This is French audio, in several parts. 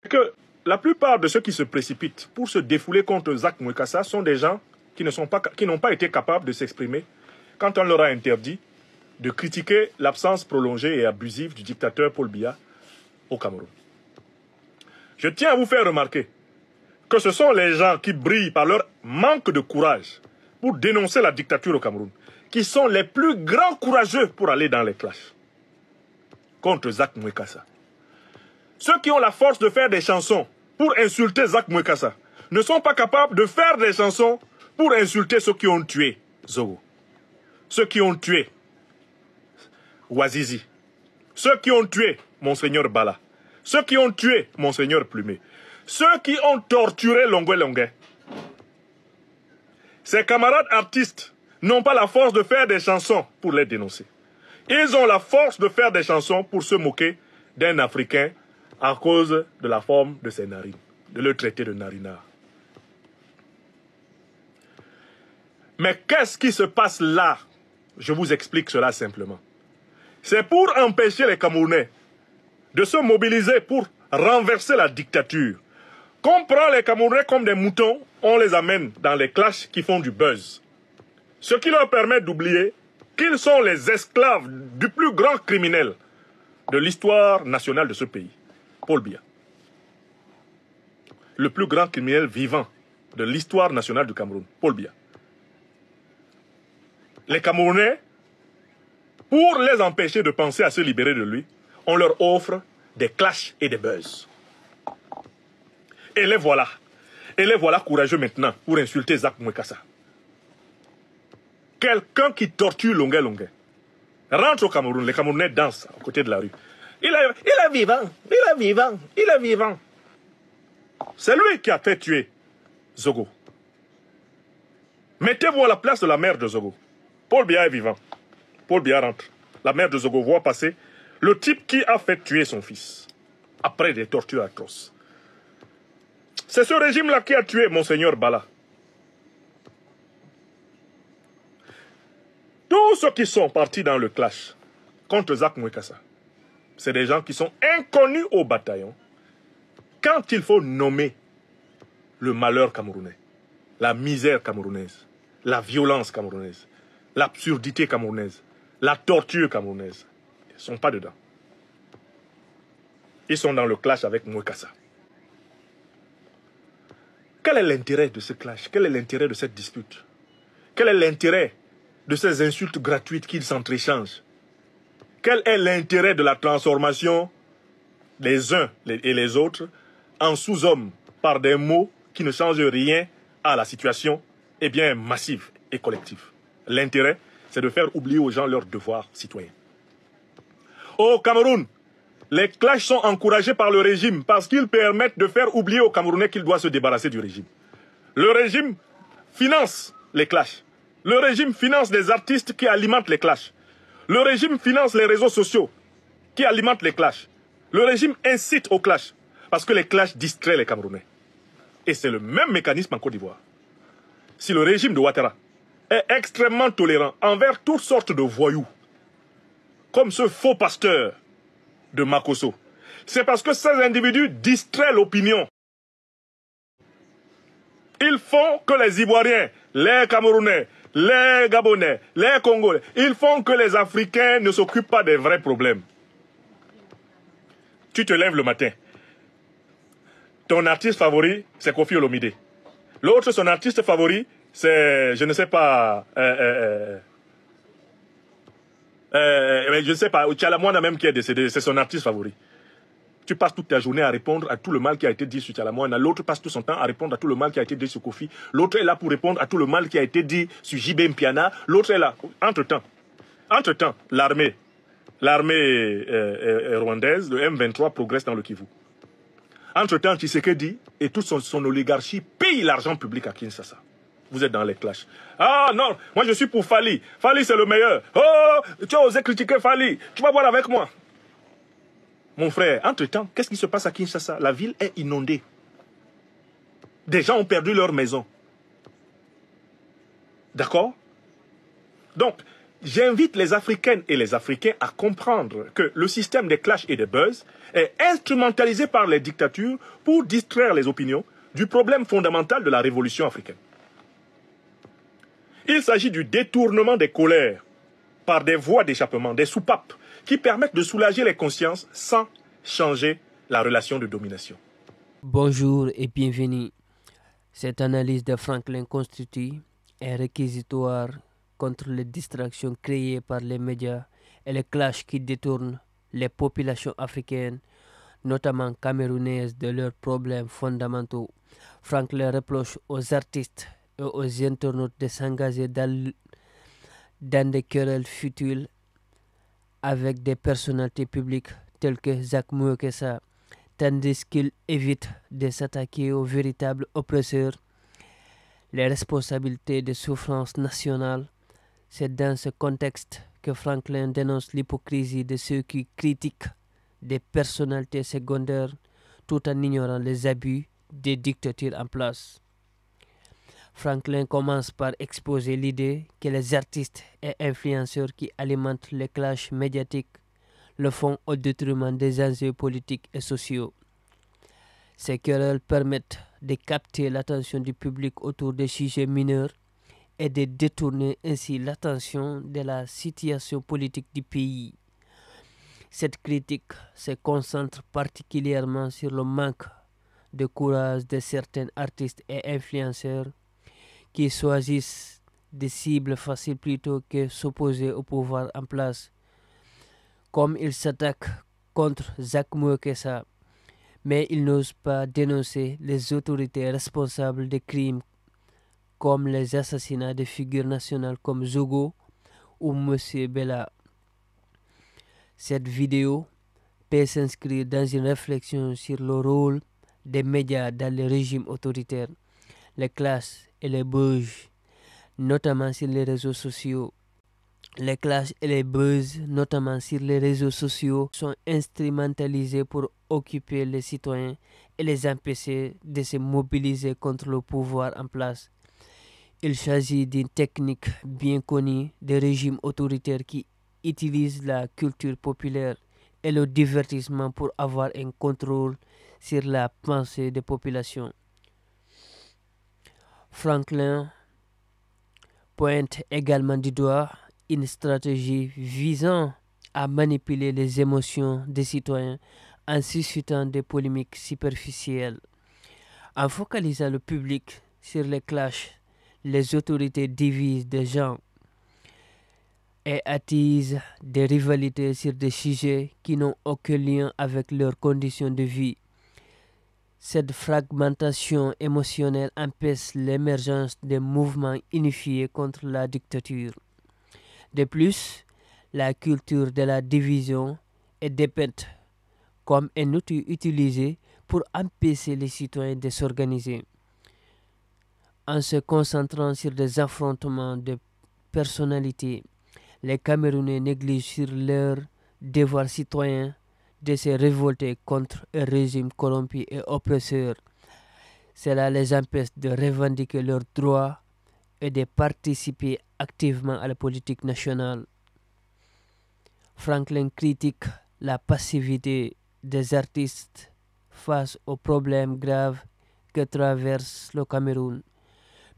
Que la plupart de ceux qui se précipitent pour se défouler contre Zak Mwekassa sont des gens qui n'ont pas été capables de s'exprimer quand on leur a interdit de critiquer l'absence prolongée et abusive du dictateur Paul Biya au Cameroun. Je tiens à vous faire remarquer que ce sont les gens qui brillent par leur manque de courage pour dénoncer la dictature au Cameroun qui sont les plus grands courageux pour aller dans les clashs contre Zak Mwekassa. Ceux qui ont la force de faire des chansons pour insulter Zak Mwekassa ne sont pas capables de faire des chansons pour insulter ceux qui ont tué Zogo, ceux qui ont tué Ouazizi, ceux qui ont tué Monseigneur Bala, ceux qui ont tué Monseigneur Plumé, ceux qui ont torturé Longwe Longwe. Ces camarades artistes n'ont pas la force de faire des chansons pour les dénoncer. Ils ont la force de faire des chansons pour se moquer d'un Africain à cause de la forme de ses narines, de le traiter de narinard. Mais qu'est-ce qui se passe là? Je vous explique cela simplement. C'est pour empêcher les Camerounais de se mobiliser pour renverser la dictature. Qu'on prend les Camerounais comme des moutons, on les amène dans les clashs qui font du buzz. Ce qui leur permet d'oublier qu'ils sont les esclaves du plus grand criminel de l'histoire nationale de ce pays, Paul Biya. Le plus grand criminel vivant de l'histoire nationale du Cameroun, Paul Biya. Les Camerounais, pour les empêcher de penser à se libérer de lui, on leur offre des clashs et des buzz. Et les voilà. Et les voilà courageux maintenant pour insulter Zak Mwekassa. Quelqu'un qui torture Longwe Longwe rentre au Cameroun, les Camerounais dansent à côté de la rue. Il est vivant, il est vivant, il est vivant. C'est lui qui a fait tuer Zogo. Mettez-vous à la place de la mère de Zogo. Paul Biya est vivant. Paul Biya rentre. La mère de Zogo voit passer le type qui a fait tuer son fils après des tortures atroces. C'est ce régime-là qui a tué Monseigneur Bala. Tous ceux qui sont partis dans le clash contre Zak Mwekassa, c'est des gens qui sont inconnus au bataillon quand il faut nommer le malheur camerounais, la misère camerounaise, la violence camerounaise, l'absurdité camerounaise, la torture camerounaise. Ils ne sont pas dedans. Ils sont dans le clash avec Mwekassa. Quel est l'intérêt de ce clash? Quel est l'intérêt de cette dispute? Quel est l'intérêt de ces insultes gratuites qu'ils s'entréchangent? Quel est l'intérêt de la transformation des uns et les autres en sous-hommes par des mots qui ne changent rien à la situation massive et collective? L'intérêt, c'est de faire oublier aux gens leurs devoirs citoyens. Au Cameroun, les clashs sont encouragés par le régime parce qu'ils permettent de faire oublier aux Camerounais qu'il doit se débarrasser du régime. Le régime finance les clashs. Le régime finance des artistes qui alimentent les clashs. Le régime finance les réseaux sociaux qui alimentent les clashs. Le régime incite aux clashs parce que les clashs distraient les Camerounais. Et c'est le même mécanisme en Côte d'Ivoire. Si le régime de Ouattara est extrêmement tolérant envers toutes sortes de voyous, comme ce faux pasteur de Makosso, c'est parce que ces individus distraient l'opinion. Ils font que les Ivoiriens, les Camerounais, les Gabonais, les Congolais, ils font que les Africains ne s'occupent pas des vrais problèmes. Tu te lèves le matin. Ton artiste favori, c'est Koffi Olomide. L'autre, son artiste favori, c'est, je ne sais pas, je ne sais pas, Tchalamouana même qui est décédé, c'est son artiste favori. Tu passes toute ta journée à répondre à tout le mal qui a été dit sur Tchalamouana. L'autre passe tout son temps à répondre à tout le mal qui a été dit sur Koffi. L'autre est là pour répondre à tout le mal qui a été dit sur JB Mpiana. L'autre est là. Entre-temps, l'armée rwandaise, le M23, progresse dans le Kivu. Entre-temps, Tshisekedi et toute son oligarchie payent l'argent public à Kinshasa. Vous êtes dans les clashs. Ah non, moi je suis pour Fali. Fali c'est le meilleur. Oh, tu as osé critiquer Fali. Tu vas voir avec moi. Mon frère, entre-temps, qu'est-ce qui se passe à Kinshasa? La ville est inondée. Des gens ont perdu leur maison. D'accord? Donc, j'invite les Africaines et les Africains à comprendre que le système des clashs et des buzz est instrumentalisé par les dictatures pour distraire les opinions du problème fondamental de la révolution africaine. Il s'agit du détournement des colères par des voies d'échappement, des soupapes qui permettent de soulager les consciences sans changer la relation de domination. Bonjour et bienvenue. Cette analyse de Franklin constitue un réquisitoire contre les distractions créées par les médias et les clashs qui détournent les populations africaines, notamment camerounaises, de leurs problèmes fondamentaux. Franklin reproche aux artistes et aux internautes de s'engager dans des querelles futiles avec des personnalités publiques telles que Jacques Mouekessa, tandis qu'il évite de s'attaquer aux véritables oppresseurs. Les responsabilités des souffrances nationales. C'est dans ce contexte que Franklin dénonce l'hypocrisie de ceux qui critiquent des personnalités secondaires tout en ignorant les abus des dictatures en place. Franklin commence par exposer l'idée que les artistes et influenceurs qui alimentent les clashs médiatiques le font au détriment des enjeux politiques et sociaux. Ces querelles permettent de capter l'attention du public autour des sujets mineurs et de détourner ainsi l'attention de la situation politique du pays. Cette critique se concentre particulièrement sur le manque de courage de certains artistes et influenceurs qui choisissent des cibles faciles plutôt que s'opposer au pouvoir en place, comme ils s'attaquent contre Jacques Mouekessa, mais ils n'osent pas dénoncer les autorités responsables des crimes comme les assassinats de figures nationales comme Zogo ou Monsieur Bella. Cette vidéo peut s'inscrire dans une réflexion sur le rôle des médias dans le régime autoritaire, les classes et les buzz, notamment sur les réseaux sociaux. Les clashs et les buzz, notamment sur les réseaux sociaux, sont instrumentalisés pour occuper les citoyens et les empêcher de se mobiliser contre le pouvoir en place. Il s'agit d'une technique bien connue des régimes autoritaires qui utilisent la culture populaire et le divertissement pour avoir un contrôle sur la pensée des populations. Franklin pointe également du doigt une stratégie visant à manipuler les émotions des citoyens en suscitant des polémiques superficielles. En focalisant le public sur les clashs, les autorités divisent des gens et attisent des rivalités sur des sujets qui n'ont aucun lien avec leurs conditions de vie. Cette fragmentation émotionnelle empêche l'émergence de mouvements unifiés contre la dictature. De plus, la culture de la division est dépeinte comme un outil utilisé pour empêcher les citoyens de s'organiser. En se concentrant sur des affrontements de personnalités, les Camerounais négligent sur leur devoir citoyen de se révolter contre un régime corrompu et oppresseur. Cela les empêche de revendiquer leurs droits et de participer activement à la politique nationale. Franklin critique la passivité des artistes face aux problèmes graves que traverse le Cameroun.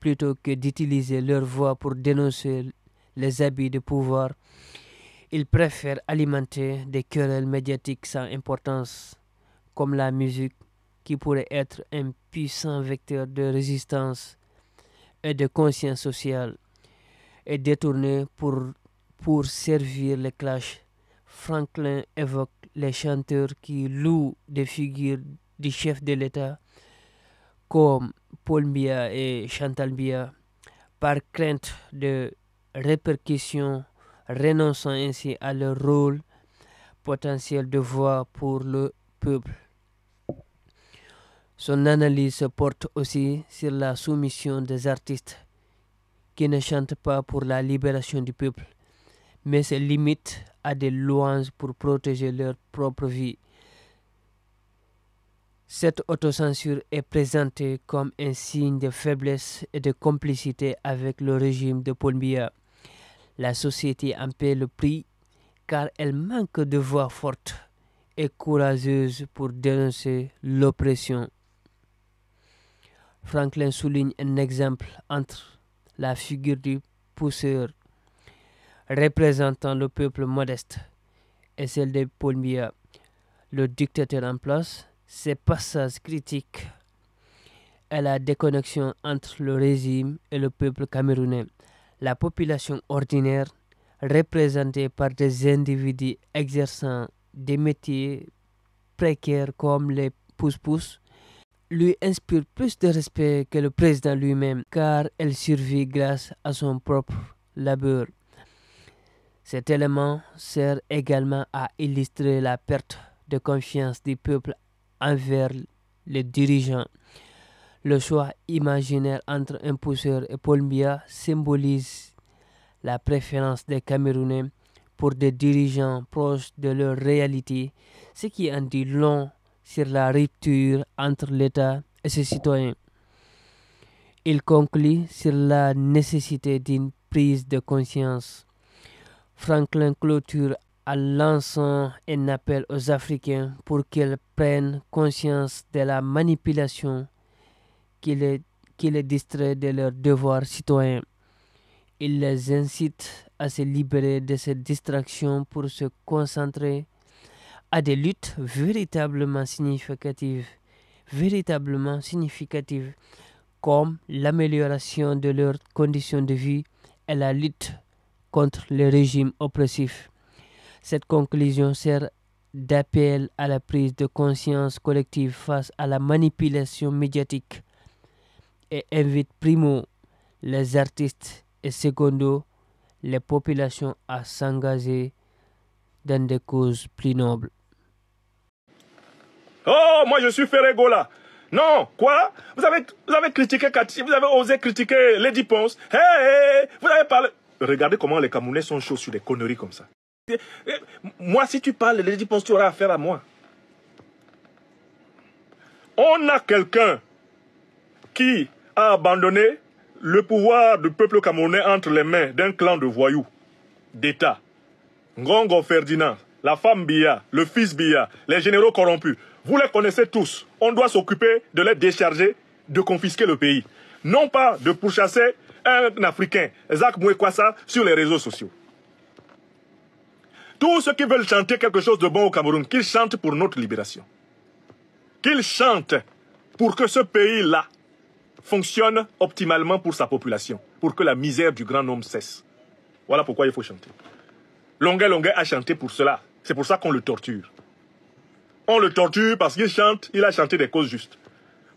Plutôt que d'utiliser leur voix pour dénoncer les abus de pouvoir, ils préfèrent alimenter des querelles médiatiques sans importance, comme la musique, qui pourrait être un puissant vecteur de résistance et de conscience sociale, et détournée pour servir les clashs. Franklin évoque les chanteurs qui louent des figures du chef de l'État, comme Paul Biya et Chantal Biya, par crainte de répercussions, renonçant ainsi à leur rôle potentiel de voix pour le peuple. Son analyse se porte aussi sur la soumission des artistes qui ne chantent pas pour la libération du peuple, mais se limitent à des louanges pour protéger leur propre vie. Cette autocensure est présentée comme un signe de faiblesse et de complicité avec le régime de Paul Biya. La société en paie le prix car elle manque de voix fortes et courageuses pour dénoncer l'oppression. Franklin souligne un exemple entre la figure du pousseur représentant le peuple modeste et celle de Paul Biya, le dictateur en place. Ces passages critiques et la déconnexion entre le régime et le peuple camerounais. La population ordinaire, représentée par des individus exerçant des métiers précaires comme les pousse-pousse, lui inspire plus de respect que le président lui-même, car elle survit grâce à son propre labeur. Cet élément sert également à illustrer la perte de confiance du peuple envers les dirigeants. Le choix imaginaire entre un pousseur et Paul Biya symbolise la préférence des Camerounais pour des dirigeants proches de leur réalité, ce qui en dit long sur la rupture entre l'État et ses citoyens. Il conclut sur la nécessité d'une prise de conscience. Franklin clôture en lançant un appel aux Africains pour qu'ils prennent conscience de la manipulation qui les distrait de leurs devoirs citoyens. Il les incite à se libérer de cette distraction pour se concentrer à des luttes véritablement significatives comme l'amélioration de leurs conditions de vie et la lutte contre les régimes oppressifs. Cette conclusion sert d'appel à la prise de conscience collective face à la manipulation médiatique et invite primo les artistes et secondo les populations à s'engager dans des causes plus nobles. Oh, moi je suis Ferregola. Non, quoi? Vous avez critiqué Kati, vous avez osé critiquer Lady Ponce. Hey, vous avez parlé... Regardez comment les Camerounais sont chauds sur des conneries comme ça. Moi, si tu parles de Lady Ponce, tu auras affaire à moi. On a quelqu'un qui a abandonné le pouvoir du peuple camerounais entre les mains d'un clan de voyous, d'État. Ngongo Ferdinand, la femme Biya, le fils Biya, les généraux corrompus. Vous les connaissez tous. On doit s'occuper de les décharger, de confisquer le pays. Non pas de pourchasser un Africain, Zach Mouekwassa, sur les réseaux sociaux. Tous ceux qui veulent chanter quelque chose de bon au Cameroun, qu'ils chantent pour notre libération. Qu'ils chantent pour que ce pays-là fonctionne optimalement pour sa population, pour que la misère du grand nombre cesse. Voilà pourquoi il faut chanter. Longuet a chanté pour cela. C'est pour ça qu'on le torture. On le torture parce qu'il chante, il a chanté des causes justes.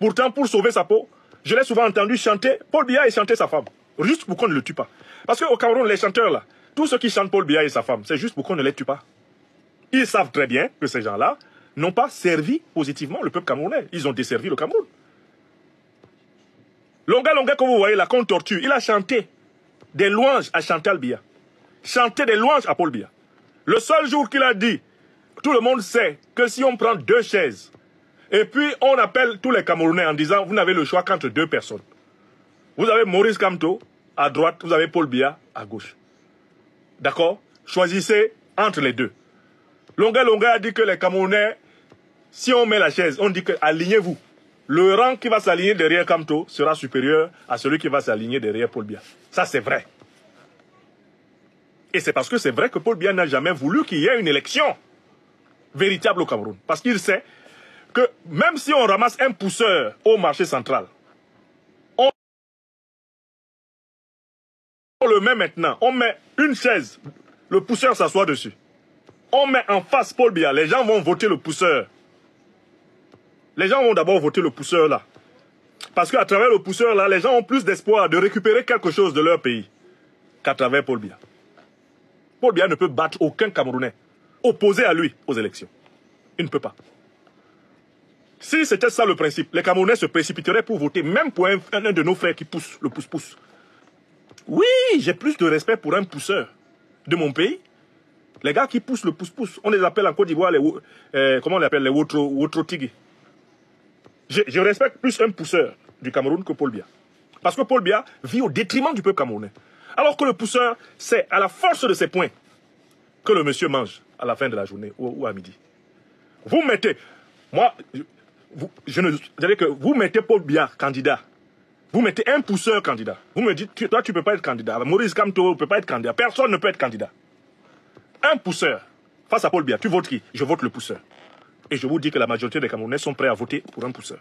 Pourtant, pour sauver sa peau, je l'ai souvent entendu chanter Paul Biya et chanter sa femme. Juste pour qu'on ne le tue pas. Parce qu'au Cameroun, les chanteurs là, tous ceux qui chantent Paul Biya et sa femme, c'est juste pour qu'on ne les tue pas. Ils savent très bien que ces gens-là n'ont pas servi positivement le peuple camerounais. Ils ont desservi le Cameroun. Longa que vous voyez là, qu'on torture, il a chanté des louanges à Chantal Biya. Chanté des louanges à Paul Biya. Le seul jour qu'il a dit, tout le monde sait que si on prend 2 chaises, et puis on appelle tous les Camerounais en disant, vous n'avez le choix qu'entre 2 personnes. Vous avez Maurice Kamto à droite, vous avez Paul Biya à gauche. D'accord? Choisissez entre les deux. Longa a dit que les Camerounais, si on met la chaise, on dit que alignez-vous. Le rang qui va s'aligner derrière Kamto sera supérieur à celui qui va s'aligner derrière Paul Biya. Ça, c'est vrai. Et c'est parce que c'est vrai que Paul Biya n'a jamais voulu qu'il y ait une élection véritable au Cameroun. Parce qu'il sait que même si on ramasse un pousseur au marché central, on le met maintenant, on met une chaise, le pousseur s'assoit dessus. On met en face Paul Biya, les gens vont voter le pousseur. Les gens vont d'abord voter le pousseur là. Parce qu'à travers le pousseur là, les gens ont plus d'espoir de récupérer quelque chose de leur pays qu'à travers Paul Biya. Paul Biya ne peut battre aucun Camerounais opposé à lui aux élections. Il ne peut pas. Si c'était ça le principe, les Camerounais se précipiteraient pour voter, même pour un de nos frères qui pousse le pouce-pouce. Oui, j'ai plus de respect pour un pousseur de mon pays. Les gars qui poussent le pouce-pouce, on les appelle en Côte d'Ivoire comment on les appelle, les Wotrotigi. Je respecte plus un pousseur du Cameroun que Paul Biya. Parce que Paul Biya vit au détriment du peuple camerounais. Alors que le pousseur, c'est à la force de ses points que le monsieur mange à la fin de la journée ou à midi. Vous mettez, moi, c'est-à-dire que vous mettez Paul Biya candidat. Vous mettez un pousseur candidat. Vous me dites, toi, tu ne peux pas être candidat. Maurice Kamto ne peut pas être candidat. Personne ne peut être candidat. Un pousseur, face à Paul Biya, tu votes qui? Je vote le pousseur. Et je vous dis que la majorité des Camerounais sont prêts à voter pour un pousseur.